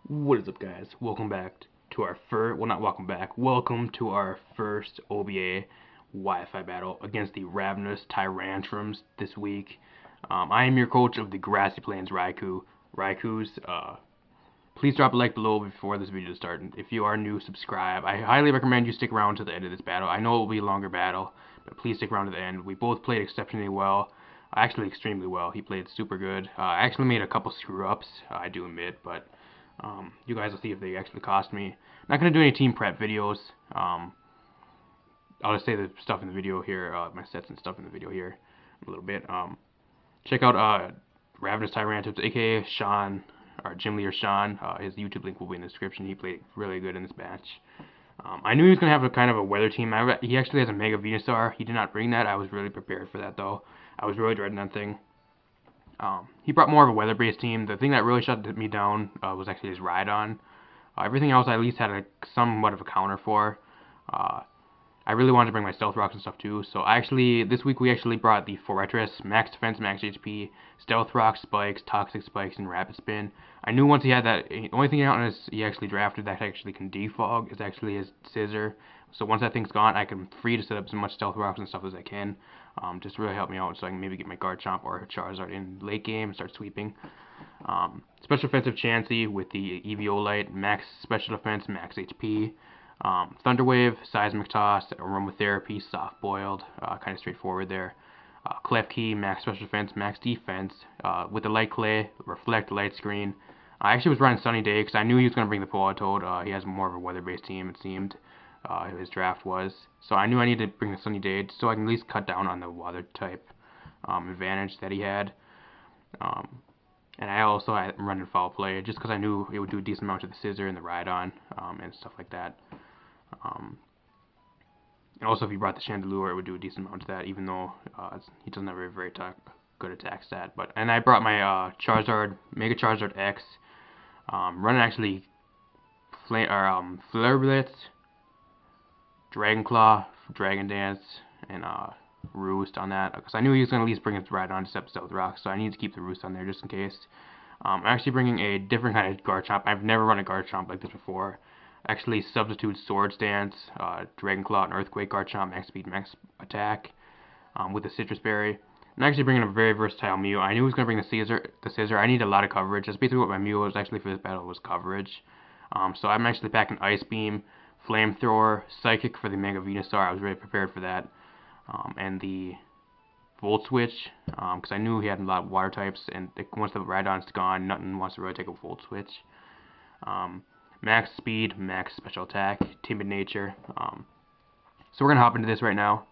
What is up, guys? Welcome back to our first, well, not welcome back, welcome to our first OBA Wi-Fi battle against the Ravenous Tyrantrums this week. I am your coach of the Grassy Plains Raikous. Please drop a like below before this video starts. If you are new, subscribe. I highly recommend you stick around to the end of this battle. I know it will be a longer battle, but please stick around to the end. We both played exceptionally well. Actually, extremely well. He played super good. I actually made a couple screw-ups, I do admit, but you guys will see if they actually cost me. Not going to do any team prep videos. I'll just say the stuff in the video here, my sets and stuff in the video here a little bit. Check out Ravenous Tyrantrums, aka Sean, or Gym Leader Sean. His YouTube link will be in the description. He played really good in this match. I knew he was going to have a kind of a weather team. He actually has a Mega Venusaur. He did not bring that. I was really prepared for that, though. I was really dreading that thing. He brought more of a weather-based team. The thing that really shut me down was actually his Rhydon. Everything else I at least had somewhat of a counter for. I really wanted to bring my Stealth Rocks and stuff too. So this week we actually brought the Fortress, Max Defense, Max HP, Stealth Rock, Spikes, Toxic Spikes, and Rapid Spin. I knew once he had that, the only thing he actually drafted that actually can defog is actually his Scissor. So once that thing's gone, I can free to set up as much Stealth Rocks and stuff as I can. Just to really help me out so I can maybe get my Garchomp or Charizard in late game and start sweeping. Special Offensive Chansey with the Eviolite, Max Special Defense, Max HP. Thunder Wave, Seismic Toss, Aromatherapy, Soft Boiled, kind of straightforward there. Klefki, Max Special Defense, Max Defense, with the Light Clay, Reflect, Light Screen. I actually was running Sunny Day because I knew he was going to bring the Politoed. He has more of a weather-based team, it seemed. His draft was. So I knew I needed to bring the Sunny Day so I can at least cut down on the weather type advantage that he had. And I also had running Foul Play just because I knew it would do a decent amount to the Scissor and the Rhydon and stuff like that. And also if he brought the Chandelure, it would do a decent amount to that, even though he doesn't have a very good attack stat. And I brought my Charizard, Mega Charizard X, running actually Flare Blitz, Dragon Claw, Dragon Dance, and Roost on that, because I knew he was going to at least bring his Rhydon to step Stealth Rock, so I needed to keep the Roost on there just in case. I'm actually bringing a different kind of Garchomp. I've never run a Garchomp like this before. Actually substitute Swords Dance, Dragon Claw, and Earthquake Garchomp, max speed, max attack, with the Citrus Berry. I'm actually bringing a very versatile Mew. I knew he was going to bring the Scissor. I need a lot of coverage. That's basically what my Mew was actually for this battle, was coverage. So I'm actually packing Ice Beam, Flamethrower, Psychic for the Mega Venusaur. I was really prepared for that. And the Volt Switch, because I knew he had a lot of water types, and once the Rhydon's gone, nothing wants to really take a Volt Switch. Max speed, max special attack, timid nature. So we're gonna hop into this right now.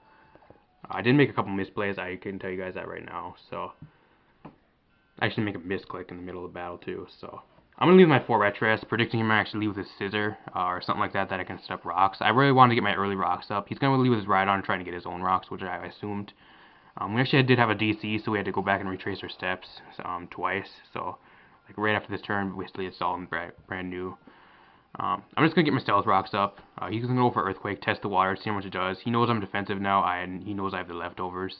I did make a couple misplays, I can tell you guys that right now. So I actually make a misclick in the middle of the battle too. So I'm gonna leave my Fortress, predicting he might actually leave with his Scissor or something like that that I can set up rocks. I really wanted to get my early rocks up. He's gonna leave with his Rhydon trying to get his own rocks, which I assumed. We actually did have a DC, so we had to go back and retrace our steps twice. So like right after this turn, basically it's all brand new. I'm just going to get my Stealth Rocks up. He's going to go for Earthquake, test the water, see how much it does. He knows I'm defensive now, and he knows I have the leftovers.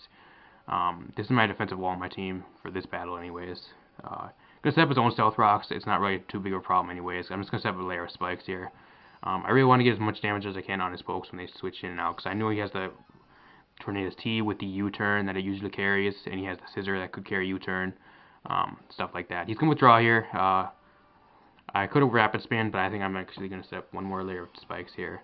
This is my defensive wall on my team for this battle anyways. Going to set up his own Stealth Rocks. It's not really too big of a problem anyways. I'm just going to set up a layer of Spikes here. I really want to get as much damage as I can on his pokes when they switch in and out, because I know he has the Tornadus T with the U-turn that it usually carries, and he has the Scissor that could carry U-turn, stuff like that. He's going to withdraw here. I could have Rapid Spin, but I think I'm actually going to set up one more layer of Spikes here.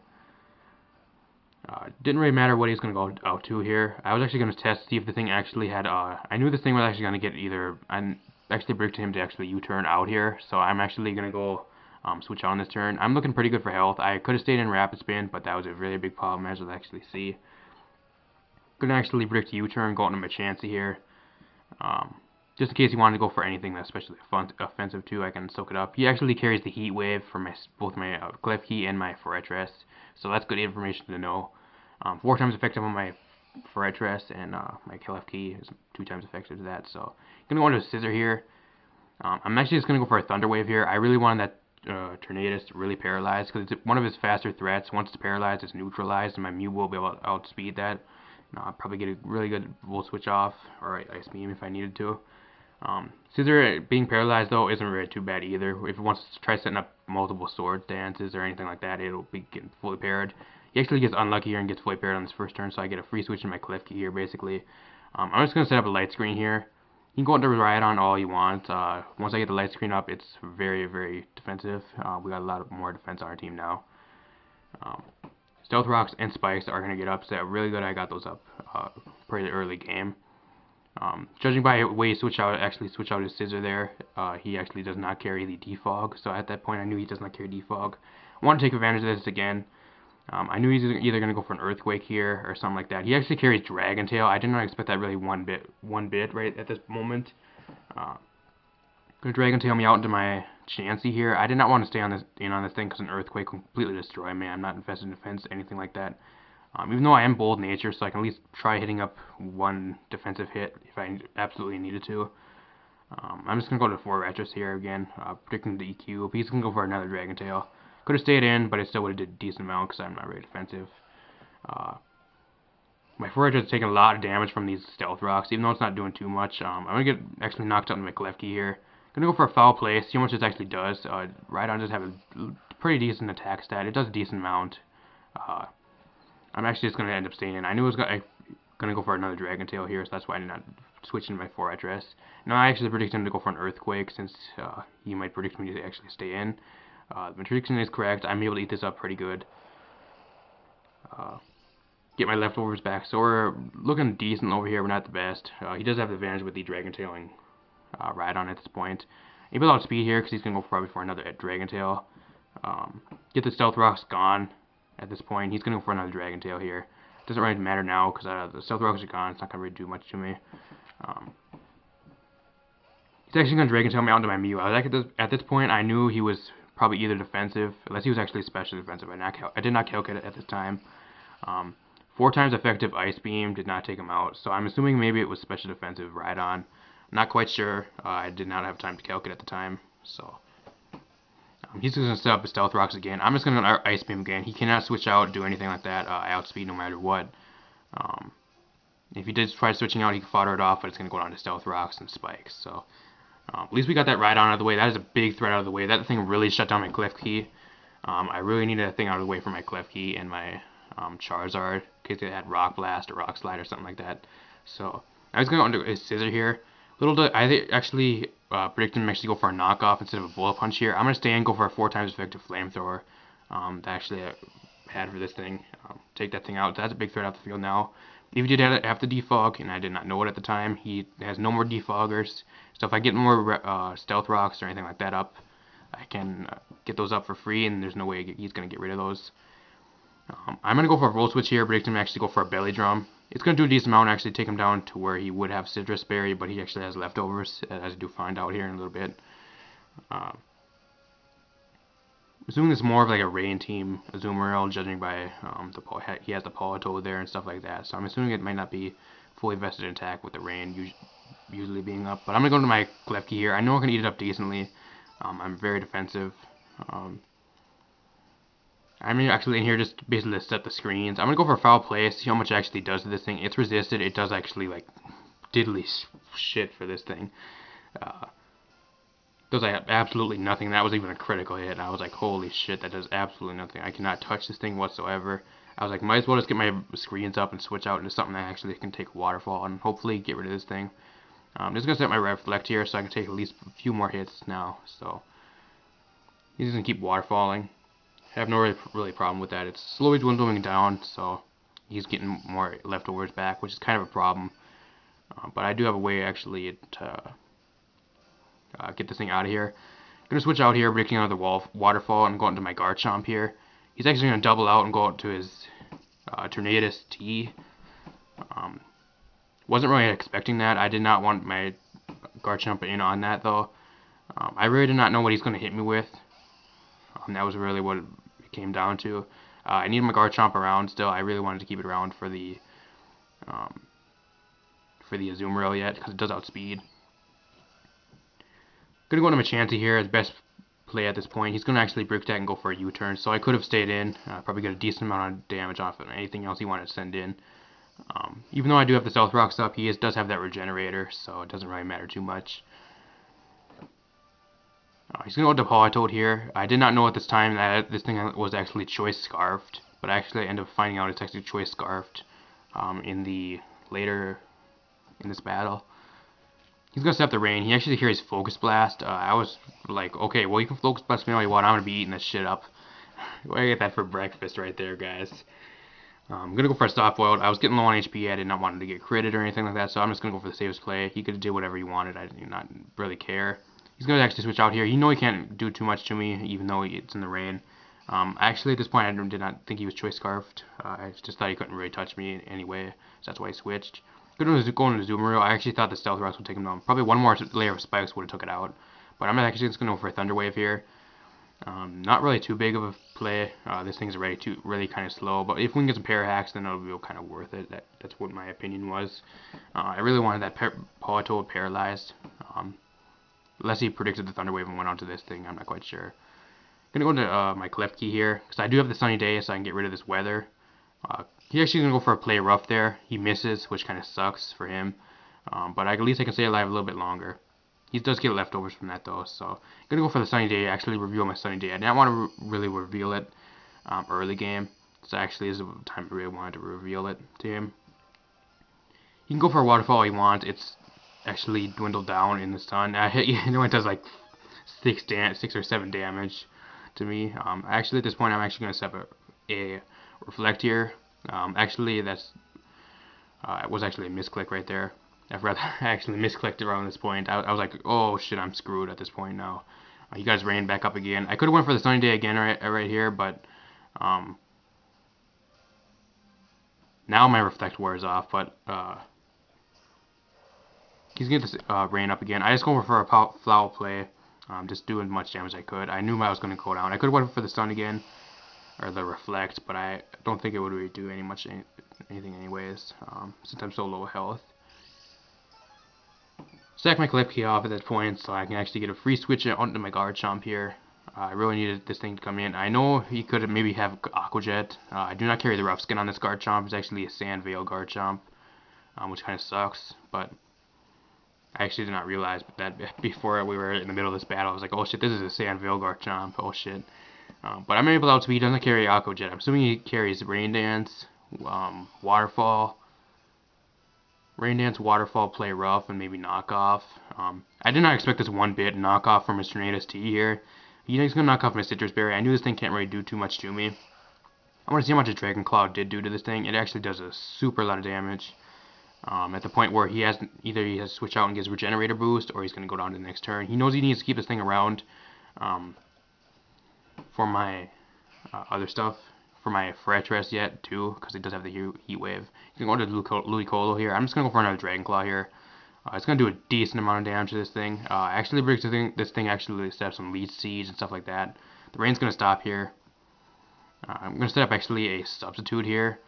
Didn't really matter what he's going to go out to here. I was actually going to test, see if the thing actually had, I knew this thing was actually going to get either, I actually predicted him to actually U-turn out here, so I'm actually going to go switch on this turn. I'm looking pretty good for health. I could have stayed in Rapid Spin, but that was a really big problem, as you'll actually see. Going to actually predict U-turn, go into my Chansey here. Just in case he wanted to go for anything that's especially offensive too, I can soak it up. He actually carries the Heat Wave for both my Klefki and my Fortress, so that's good information to know. 4 times effective on my Fortress, and my Klefki is 2 times effective to that. So I'm going to go into a Scissor here. I'm actually just going to go for a Thunder Wave here. I really wanted that Tornadus to really paralyze, because it's one of his faster threats. Once it's paralyzed, it's neutralized, and my Mew will be able to outspeed that. I'll probably get a really good Volt Switch off, or Ice Beam if I needed to. Scissor being paralyzed though isn't really too bad either. If it wants to try setting up multiple sword dances or anything like that, it'll be getting fully paired. He actually gets unlucky here and gets fully paired on this first turn, so I get a free switch in my Cliff Key here basically. I'm just gonna set up a light screen here. You can go into Rhydon all you want. Once I get the light screen up, it's very, very defensive. We got a lot more defense on our team now. Stealth Rocks and Spikes are gonna get up, so really good I got those up pretty early game. Judging by the way he switch out his Scissor there, he actually does not carry the Defog, so at that point I knew he does not carry Defog. I want to take advantage of this again. I knew he's either going to go for an Earthquake here or something like that. He actually carries Dragon Tail. I did not expect that really one bit right at this moment. Gonna Dragon Tail me out into my Chansey here. I did not want to stay on this thing because an Earthquake completely destroy me. I'm not invested in defense, anything like that. Even though I am bold nature, so I can at least try hitting up one defensive hit if I absolutely needed to. I'm just going to go to 4 Retros here again, predicting the EQ. He's going to go for another Dragon Tail. Could have stayed in, but it still would have did a decent amount because I'm not very defensive. My 4 Retros is taking a lot of damage from these Stealth Rocks, even though it's not doing too much. I'm going to get actually knocked out in my Cliff Key here. Going to go for a Foul Play, see how much this actually does. Rhydon does have a pretty decent attack stat. It does a decent amount. I'm actually just going to end up staying in. I knew I was going to go for another Dragon Tail here, so that's why I did not switch into my 4 address. Now I actually predicted him to go for an Earthquake, since he might predict me to actually stay in. The prediction is correct. I'm able to eat this up pretty good. Get my leftovers back. So we're looking decent over here. We're not the best. He does have the advantage with the Dragon Tailing Rhydon at this point. He built out speed here because he's going to go probably for another Dragon Tail. Get the Stealth Rocks gone. At this point, he's going to go for another Dragon Tail here. Doesn't really matter now because the Stealth Rocks are gone. It's not going to really do much to me. He's actually going to Dragon Tail me out into my Mew. At this point, I knew he was probably either defensive, unless he was actually special defensive. I did not calculate it at this time. 4 times effective Ice Beam did not take him out, so I'm assuming maybe it was special defensive Rhydon. Not quite sure. I did not have time to calculate at the time, so. He's just going to set up his Stealth Rocks again. I'm just going to Ice Beam again. He cannot switch out, do anything like that. I outspeed no matter what. If he did try switching out, he could fodder it off, but it's going to go down to Stealth Rocks and Spikes. So at least we got that Rhydon out of the way. That is a big threat out of the way. That thing really shut down my Cliff Key. I really needed that thing out of the way for my Cliff Key and my Charizard, in case they had Rock Blast or Rock Slide or something like that. So I was going to go into his Scissor here. I actually predicted him actually go for a knockoff instead of a Bullet Punch here. I'm going to stay and go for a 4 times effective Flamethrower that actually I had for this thing. Take that thing out. That's a big threat out the field now. If he did have to defog, and I did not know it at the time, he has no more defoggers. So if I get more Stealth Rocks or anything like that up, I can get those up for free, and there's no way he's going to get rid of those. I'm going to go for a Volt Switch here, predicting him to actually go for a Belly Drum. It's going to do a decent amount and actually take him down to where he would have Citrus Berry, but he actually has leftovers, as I do find out here in a little bit. Assuming it's more of like a Rain Team Azumarill, judging by he has the Politoed there and stuff like that. So I'm assuming it might not be fully vested in attack with the Rain usually being up. But I'm going to go into my Klefki here. I know I can eat it up decently. I'm very defensive. I'm actually in here just basically to set the screens. I'm going to go for a Foul Play, see how much it actually does to this thing. It's resisted. It does actually, like, diddly shit for this thing. Does absolutely nothing. That was even a critical hit. I was like, holy shit, that does absolutely nothing. I cannot touch this thing whatsoever. I was like, might as well just get my screens up and switch out into something that actually can take a Waterfall and hopefully get rid of this thing. I'm just going to set my Reflect here so I can take at least a few more hits now. So he's going to keep Waterfalling. I have no really problem with that. It's slowly dwindling down, so he's getting more leftovers back, which is kind of a problem. But I do have a way actually to get this thing out of here. I'm going to switch out here, breaking out of the Waterfall, and go into my Garchomp here. He's actually going to double out and go out to his Tornadus T. Wasn't really expecting that. I did not want my Garchomp in on that, though. I really did not know what he's going to hit me with. That was really what it came down to. I need my Garchomp around still. I really wanted to keep it around for the Azumarill yet, because it does outspeed. Gonna go into my Chansey here as best play at this point. He's gonna actually Brick Attack and go for a U-turn, so I could have stayed in. Probably get a decent amount of damage off of anything else he wanted to send in. Even though I do have the Stealth Rocks up, he does have that Regenerator, so it doesn't really matter too much. He's going to go to Politoad here. I did not know at this time that this thing was actually Choice Scarfed, but actually I ended up finding out it's actually Choice Scarfed in this battle. He's going to set up the rain. He actually hears Focus Blast. I was like, okay, well, you can Focus Blast me all you want. I'm going to be eating this shit up. I get that for breakfast right there, guys. I'm going to go for a Stop Wild. I was getting low on HP. I did not want to get critted or anything like that, so I'm just going to go for the safest play. He could do whatever he wanted. I did not really care. He's going to actually switch out here. He knows he can't do too much to me, even though it's in the rain. Actually, at this point, I did not think he was Choice Scarfed. I just thought he couldn't really touch me anyway, so that's why I switched. Going to Zoomeroo. I actually thought the Stealth Rocks would take him down. Probably one more layer of spikes would have took it out. But I'm actually just going to go for a Thunder Wave here. Not really too big of a play. This thing's really kind of slow. But if we can get some Parahacks, then it'll be kind of worth it. That's what my opinion was. I really wanted that Politoad paralyzed. Unless he predicted the Thunder Wave and went onto this thing, I'm not quite sure. I'm going to go into my Klefki here, because I do have the Sunny Day, so I can get rid of this weather. He's actually going to go for a play rough there. He misses, which kind of sucks for him. But at least I can stay alive a little bit longer. He does get leftovers from that, though, so I'm going to go for the Sunny Day, actually reveal my Sunny Day. I didn't want to really reveal it early game, so actually this is the time I really wanted to reveal it to him. He can go for a Waterfall he wants. It's actually dwindled down in the sun. It does like 6 or 7 damage to me. Actually, at this point, I'm actually going to set up a Reflect here. Actually, that's it was actually a misclick right there. I forgot that I actually misclicked around this point. I was like, oh shit, I'm screwed at this point now. You guys ran back up again. I could have went for the Sunny Day again right here, but now my Reflect wears off. But he's going to rain up again. I just go for a Flower play, just doing as much damage as I could. I knew I was going to go down. I could have went for the Sun again, or the Reflect, but I don't think it would really do anything anyways, since I'm so low health. Stack my Klefki off at that point, so I can actually get a free switch onto my Garchomp here. I really needed this thing to come in. I know he could maybe have Aqua Jet. I do not carry the rough skin on this Garchomp. It's actually a Sand Veil Garchomp, which kind of sucks, but I actually did not realize that before we were in the middle of this battle. I was like, oh shit, this is a Sand Veil Garchomp, oh shit. But I'm able to outspeed. He doesn't carry Aqua Jet. I'm assuming he carries Rain Dance, Waterfall, Play Rough, and maybe Knockoff. I did not expect this one bit Knockoff from his Tornadus T here. He's going to knock off my Citrus Berry. I knew this thing can't really do too much to me. I want to see how much a Dragon Claw did do to this thing. It actually does a super lot of damage. At the point where either he has to switch out and gives Regenerator boost, or he's going to go down to the next turn. He knows he needs to keep this thing around for my other stuff. For my Fortress yet too, because it does have the Heat Wave. You can go to Ludicolo here. I'm just gonna go for another Dragon Claw here. It's gonna do a decent amount of damage to this thing. Actually, this thing actually set up some Leech Seeds and stuff like that. The rain's gonna stop here. I'm gonna set up actually a Substitute here.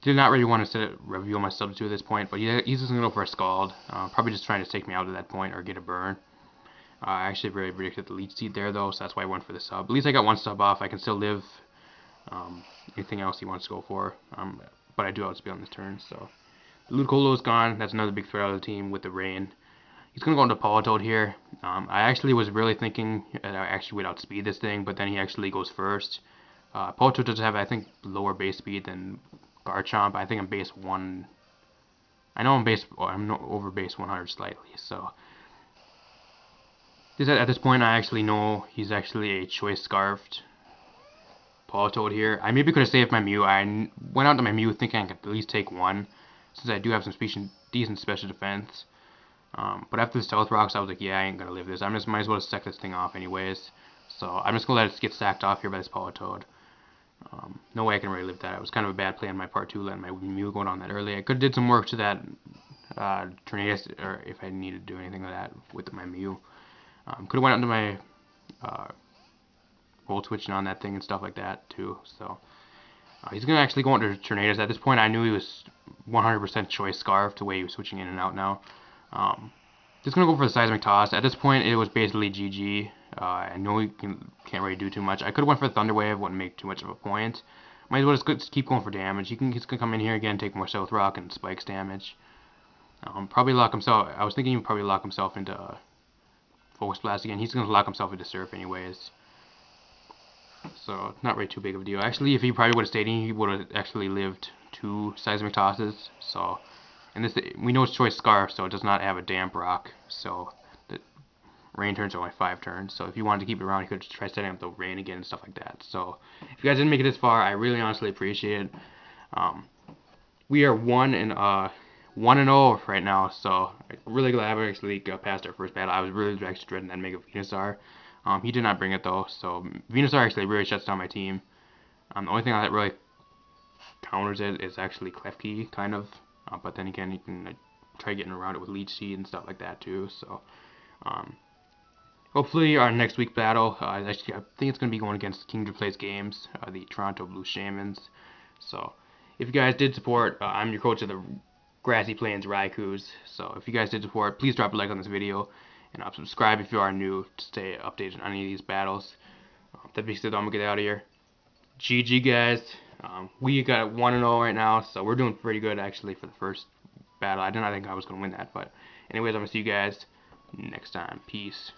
Did not really want to reveal my Substitute at this point, but he's just gonna go for a Scald. Probably just trying to take me out at that point or get a burn. I actually really predicted the Leech Seed there though, so that's why I went for the sub. At least I got one sub off. I can still live. Anything else he wants to go for, but I do outspeed on this turn, so Ludicolo is gone. That's another big threat of the team with the rain. He's going to go into Politoad here. I actually was really thinking that I actually would outspeed this thing, but then he actually goes first. Politoad does have, I think, lower base speed than Garchomp. I think I'm base 1. I know I'm over base 100 slightly, so at this point I actually know he's actually a Choice Scarfed Politoad here. I maybe could have saved my Mew. I went out to my Mew thinking I could at least take one, since I do have some decent special defense. But after the Stealth Rocks, I was like, yeah, I ain't gonna live this. I might as well sack this thing off anyways. So I'm just gonna let it get sacked off here by this Politoad. No way I can really live that. It was kind of a bad play on my part too, letting my Mew go down that early. I could have did some work to that Tornadus, or if I needed to do anything like that with my Mew. Could have went out into my Volt Switching on that thing and stuff like that too. So he's gonna actually go into Tornadus. At this point, I knew he was 100% Choice Scarf, the way he was switching in and out now. Just gonna go for the Seismic Toss. At this point, it was basically GG. I know he can't really do too much. I could have went for the Thunder Wave, wouldn't make too much of a point. Might as well just keep going for damage. He's gonna come in here again, take more Stealth Rock and Spikes damage. Probably lock himself. I was thinking he'd probably lock himself into Focus Blast again. He's gonna lock himself into Surf anyways. So not really too big of a deal. Actually, if he probably would have stayed in, he would have actually lived 2 Seismic Tosses. So, and this we know it's Choice Scarf, so it does not have a Damp Rock. So the rain turns are only 5 turns. So if you wanted to keep it around, you could try setting up the rain again and stuff like that. So if you guys didn't make it this far, I really honestly appreciate it. We are 1-0 right now, so I'm really glad we actually got past our first battle. I was really actually dreading that Mega Venusaur. He did not bring it though, so Venusaur actually really shuts down my team. The only thing that really counters it is actually Klefki, kind of. But then again, you can try getting around it with Leech Seed and stuff like that too. So, hopefully our next week battle, actually I think it's going to be going against King Plays Games, the Toronto Blue Shamans. So, if you guys did support, I'm your coach of the Grassy Plains Raikous. So if you guys did support, please drop a like on this video, and subscribe if you are new to stay updated on any of these battles. That being said, I'm going to get out of here. GG guys. We got 1-0 right now, so we're doing pretty good actually for the first battle. I did not think I was going to win that, but anyways, I'm going to see you guys next time. Peace.